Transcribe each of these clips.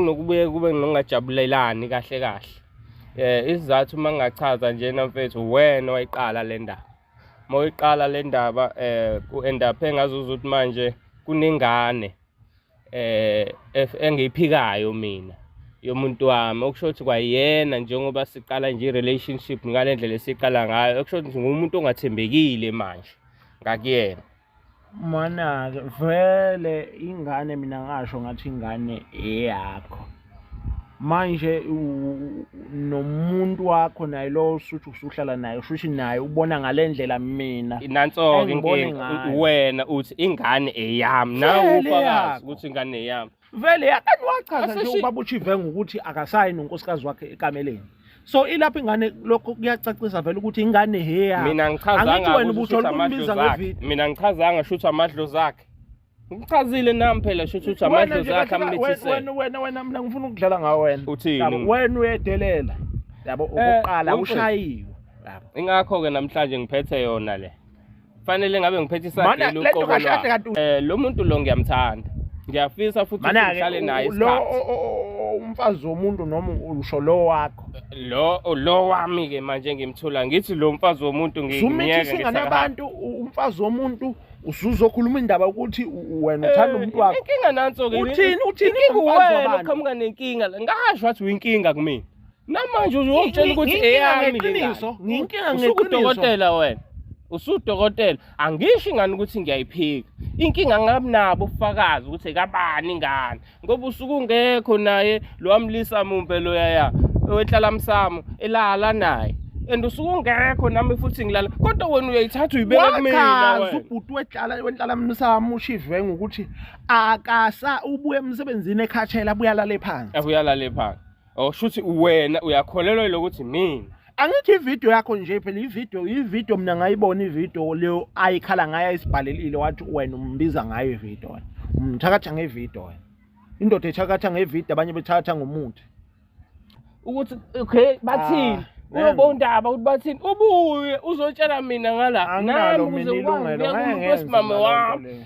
kunokubuye kube nokungajabulelani kahle kahle. Isizathu uma ngingachaza njena mfethu wena wayiqala le ndaba. Uma uyiqala le ndaba ku-endaphe ngazuza ukuthi manje kunengane engiyiphikayo mina yomuntu wami okusho ukuthi kwayena njengoba siqala nje i-relationship ngale ndlela esiqala ngayo okusho ukuthi ngumuntu ongathembekile manje ngakuyena. Mana vele ingane mina ngasho ngathi ingane eyakho manje nomuntu wakho naye lo usuthi usuhlala naye ushuthi naye ubona ngale mina nanso inkinga wena uthi ingane eyami nawe ufakazi ukuthi ingane eyami vele yakani wachaza nje ubaba uChivenga ukuthi akasayi nonkosikazi wakhe ekameleni. So ilapha ingane lokho kuyacacisa vele ukuthi ingane eyami. Mina ngichazanga mina ngichazanga shutha amadlozi akhe. Ngichazile nami phela shutha amadlozi akhe amnithisele. Wena mina ngifuna ukudlala ngawe wena. Uthini? Wena uyedelela. Yabo ukuqala ushayiwe. Yabo. Ingakho ke namhlanje ngiphethe yona le. Fanele ngabe ngiphethe isagelo uqobo lwa. Lo muntu lo ngiyamthanda. Ngiyafisa futhi uhlale naye isikhathi. Lo umfazi womuntu noma usho lo wakho. Lo wami ke manje ngimthula ngithi lo mfazi womuntu ngiyeke nabantu umfazi womuntu usuzokhuluma indaba ukuthi wena uthanda umuntu wakho. Inkinga nanso ke. Uthini wena uqhamuka nenkinga la ngasho wathi uyinkinga kumina. Namanje uzongitshela ukuthi eyami leqiniso. Ngiyinkinga ngeqiniso. Usudokotela wena. Usudokotela angisho ingane ukuthi ngiyayiphika. Inkinga ngabe nabo ubufakazi ukuthi kabani ingane ngoba usuku ungekho naye lo wamlisa mumbe lo yaya wehlala msamo elala naye usuku ungekho nami futhi ngilala kodwa wena uyayithatha uyibeka kumina wena ubhuti wehlala msamo uChivenga ukuthi akasa ubuye emsebenzini ekhathela abuyalala phansi. Oh shuthi wena uyakholelwa lokuthi mina angithi ivideo yakho nje phela ivideo mina ngayibona ivideo leyo ayikhala ngayo isibhalelile wathi wena umbiza ngayo ivideo umthakatha ngevideo wena indoda ethakatha ngevideo abanye bethatha ngomuthi ukuthi okay bathini uyobona indaba ukuthi bathini ubuye uzotshela mina ngala nami mina ilungelo ngesimame wami.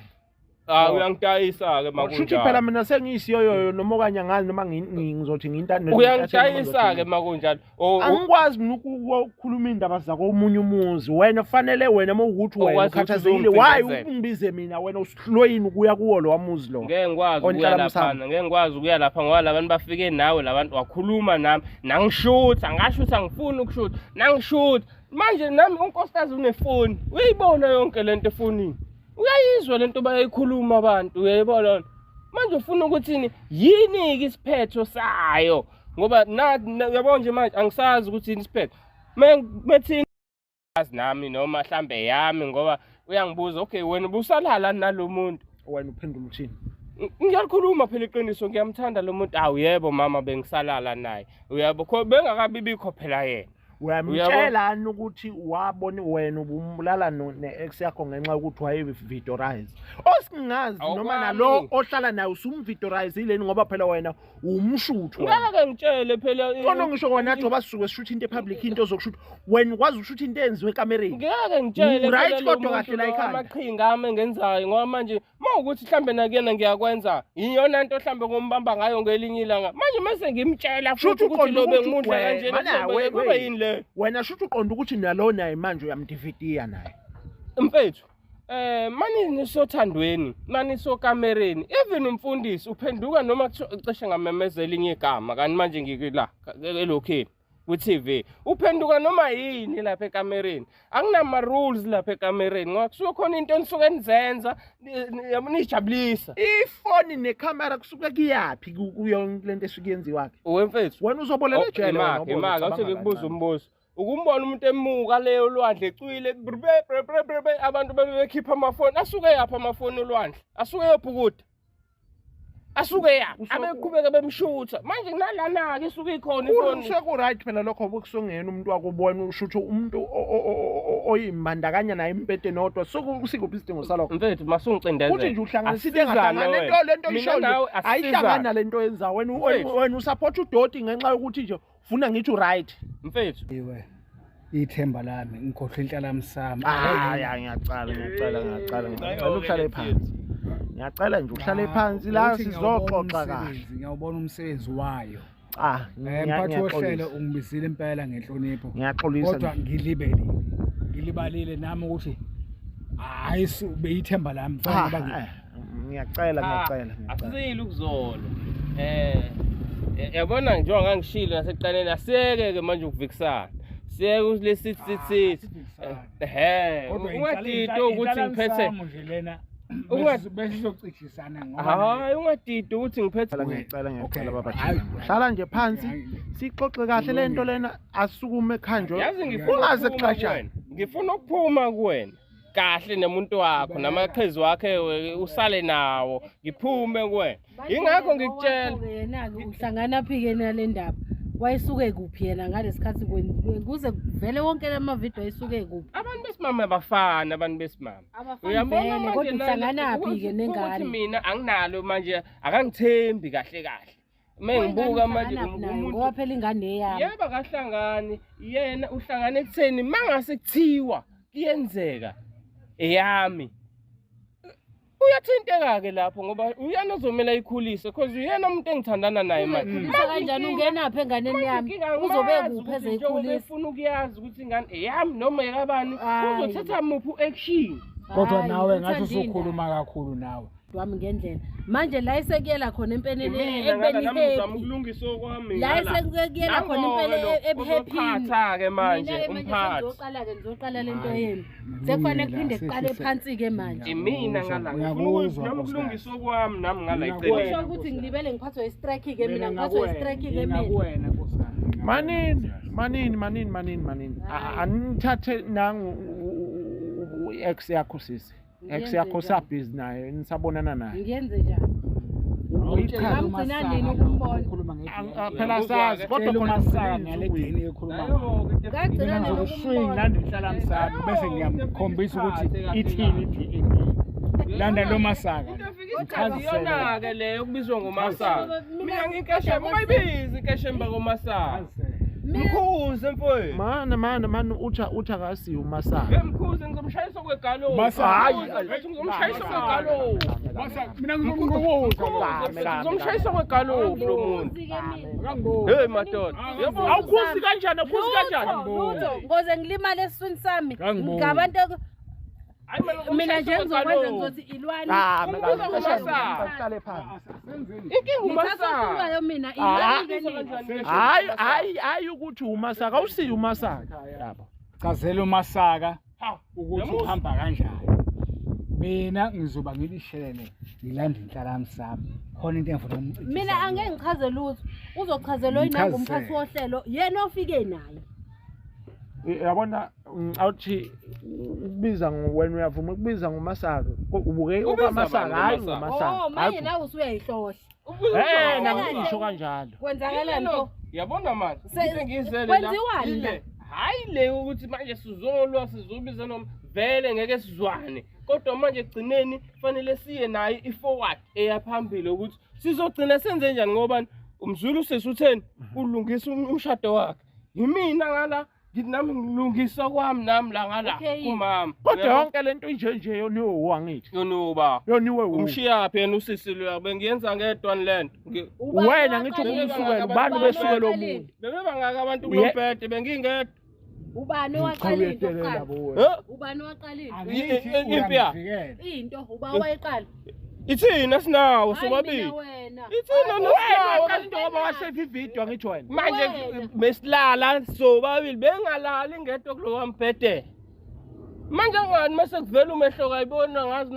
Uyangitayisa ke makunjalo. Shuthi phela mina sengiyisiyoyo noma okanye ngani noma ngizothi ngintando. Uyangitayisa ke makunjalo. Angikwazi ukukhuluma indaba zakho omunye umuzi. Wena kufanele wena mawukuthi wena ukhathazekile why ungibize mina wena usihloyini ukuya kuwo lo wamuzi lo. Ngeke ngikwazi ukuya lapha ngoba labantu bafike nawe labantu wakhuluma nami nangishutha ngashutha ngifuna ukushutha nangishutha manje nami unkosikazi unefoni uyayibona yonke lento efonini. Uyayizwa lento bayikhuluma abantu uyayibona manje ufuna ukuthi yini ke isiphetho sayo ngoba uyabona nje manje angisazi ukuthi yini isiphetho methi azi nami noma mhlambe yami ngoba uyangibuza okay wena ubusalala nalomuntu wena uphendula uthini ngiyakhuluma phela iqiniso ngiyamthanda lo muntu yebo mama bengisalala naye uyabo kho bengakabibikho phela yena. Uyamtshelani ukuthi wabona wena ubumbulala ne-ex yakho ngenxa yokuthi wayevidorize osingazi noma nalo ohlala naye usumvidorizile ngoba phela wena umshuthu ngeke ngitshele phela khona ngisho wena athi basuke sishutha into epublic into ozokushutha wena ukwazi ukushutha into eyenziwe ekamereni ngeke ngitshele right kodwa kahle la ekhaya amaqhinga ami engenzayo ngoba manje mawukuthi mhlambe nakuyena ngiyakwenza iyona into mhlambe ngombamba ngayo ngelinye ilanga manje mase ngimtshela futhi ukuthi lo bengimudla kanjena kube yini le wena shuthi uqonda ukuthi nalo naye manje uyamdividiya naye mfethu mani nisothandweni mani sokamereni even umfundisi uphenduka noma cishe ngamemezela inye igama kanti manje ngikila elokheni ku-TV uphenduka noma yini lapha ekamereni akunama rules lapha ekamereni ngoba kusuke khona into enisuke nizenza nijabulisa ifoni necamera kusuke kuyapi kuyo lento esuke yenziwa ke wemfethu wena uzobolela ejele wena imaka awuthi ngikubuza umbuzo ukumbona umuntu emuka leyo lwandle ecwile abantu bebekhipha amafoni asuke yapha amafoni olwandle asuke yobhukuda asuke yapha abeqhubeka bemshutha manje kunalana ke isuke ikhona ifoni useku right phela lokho obukusongena umuntu wakubona ushuthu umuntu oyimbandakanya naye impete nodwa sokusikuphi isidingo salokho mfethu masungicindezela uthi nje uhlanganisile engahlangana lento ishoyo ayihlangana lento yenza wena usupport udoti ngenxa yokuthi nje ufuna ngithi right mfethu iwe ithemba lami ngikhohlwa inhlala msamo ngiyacala uhlale phansi ngiyacela nje uhlale phansi la Ukuthi sizoxoxa kahle. ngiyawubona umsebenzi wayo. Ah, Mphathi wohlelo ngiyaxolisa. ungibizile impela ngenhlonipho. Ngiyaxolisa. Kodwa ngilibalile nami ukuthi hayi beyithemba lami Ngiyacela. Asile ukuzola. Yabona njengoba ngangishilo nasekuqaleni asiyeke-ke manje ukuvikisana. Siyeke kulesithi. Ungadidi ukuthi ngiphethe. Bese sizocishisana ngoba Hayi ungadidi ukuthi ngiphethe. Ngiyacela baba. Hlala nje phansi sixoxe kahle lento lena asukume ekhanjwe. Yazi ngifuna ukuphuma kuwena. Kahle nemuntu wakho namaqhezi wakhe usale nawo ngiphume kuwena. Ingakho ngikutshela yena ke uhlangana phike nale ndaba. Wayisuke kuphi yena ngalesikhathi kuze vele wonke lama video ayisuke kuphi. Abantu besimama abafana abantu besimama. Uyabona manje kodwa uhlangana phi ke nengane. Ukuthi mina anginalo manje akangithembi kahle. Mengibuka manje umuntu ngoba phela ingane yami. Yebo kahlangani yena uhlangana ekutheni mangase kuthiwa kuyenzeka eyami. Uyathinteka ke lapho ngoba uyena ozomela ikhulise because uyena umuntu engithandana naye manje. Manje kanjani ungena phe enganeni yami uzobe kuphi ezeyikhulisa. Ufuna ukuyazi ukuthi ingane eyami noma ekabani uzothatha muphi action. kodwa nawe ngathi usukhuluma kakhulu nawe. Wami ngendlela manje la isekuyela khona empeneni ekubeni happy ukulungisa kwami la isekuyela khona impela ehappy ke manje umphathi ngizoqala lento yenu sekufanele kuphinde kuqale phansi ke manje mina ngala ngifuna ukulungisa kwami nami ngala iceleni kusho ukuthi ngilibele ngiphathwe istrike ke mina ngiphathwe istrike ke mina kuwena nkosana manini anithathe nangu ex yakho sisi ex yakho sabhizi naye nisabonana naye ngiyenze njani ngamgcina nini ukumbona phela sazi kodwa khona saka ngalegcini ekhuluma ngagcina nini ukuswing ngihlala msami bese ngiyamkhombisa ukuthi ithini landa lo masaka Ikhaziyona ke leyo kubizwa ngomasaka. Mina ngikeshe mayibizi ikeshe emba komasaka. Mkhuze mfowethu. Mana utha kasi umasaka. Ngemkhuze ngizomshayisa kwegalo. Hayi, ngizomshayisa kwegalo. Masaka mina ngizomkhuza. Ngizomshayisa kwegalo lo muntu. Hey madoda. Awukhuzi kanjani ngoze ngilimale esiswini sami ngabantu mina nje ngizokwenza ngizothi ilwane uhlale phansi inkinga umasaka mina ilwane hayi ukuthi umasaka awusiyi umasaka yabo chazela umasaka ukuthi uhamba kanjani mina ngizoba ngilishelele ngilanda inhlala sami khona into engifuna umcicisa mina angeke ngichaze lutho uzochazelwa yinanga umphathi wohlelo yena ofike naye yabona awuthi ukubiza wena uyavuma ukubiza ngomasaka ubuke ukamasaka hayi ngomasaka oh manje nawe usuyayihlohla nangisho kanjalo kwenzakalani pho yabona manje ngizele kwenziwani la hayi le ukuthi manje sizolwa sizobiza noma vele ngeke sizwane kodwa manje egcineni kufanele siye naye iforward eyaphambili ukuthi sizogcina senze njani ngoba umZulu sesutheni ulungisa umshado wakhe yimina ngala nami ngilungisa kwami nami la ngala kumama kodwa yonke lento nje yoniwe wangithi yonuba yoniwe umshiya pha yena usisi lo bengiyenza ngedwa land wena ngithi ukusukela ubani besuke lo muntu bebe bangaka abantu kulompede bengingedwa ubani waqalile ubani waqalile impia into uba wayeqala ithina sinawo sobabili ithina nasinawo kanti ngoba wasevi video ngithi wena manje besilala sobabili bengalali ngedwa kulo wambhede manje ngani mase kuvela umehlo kayibona ngazi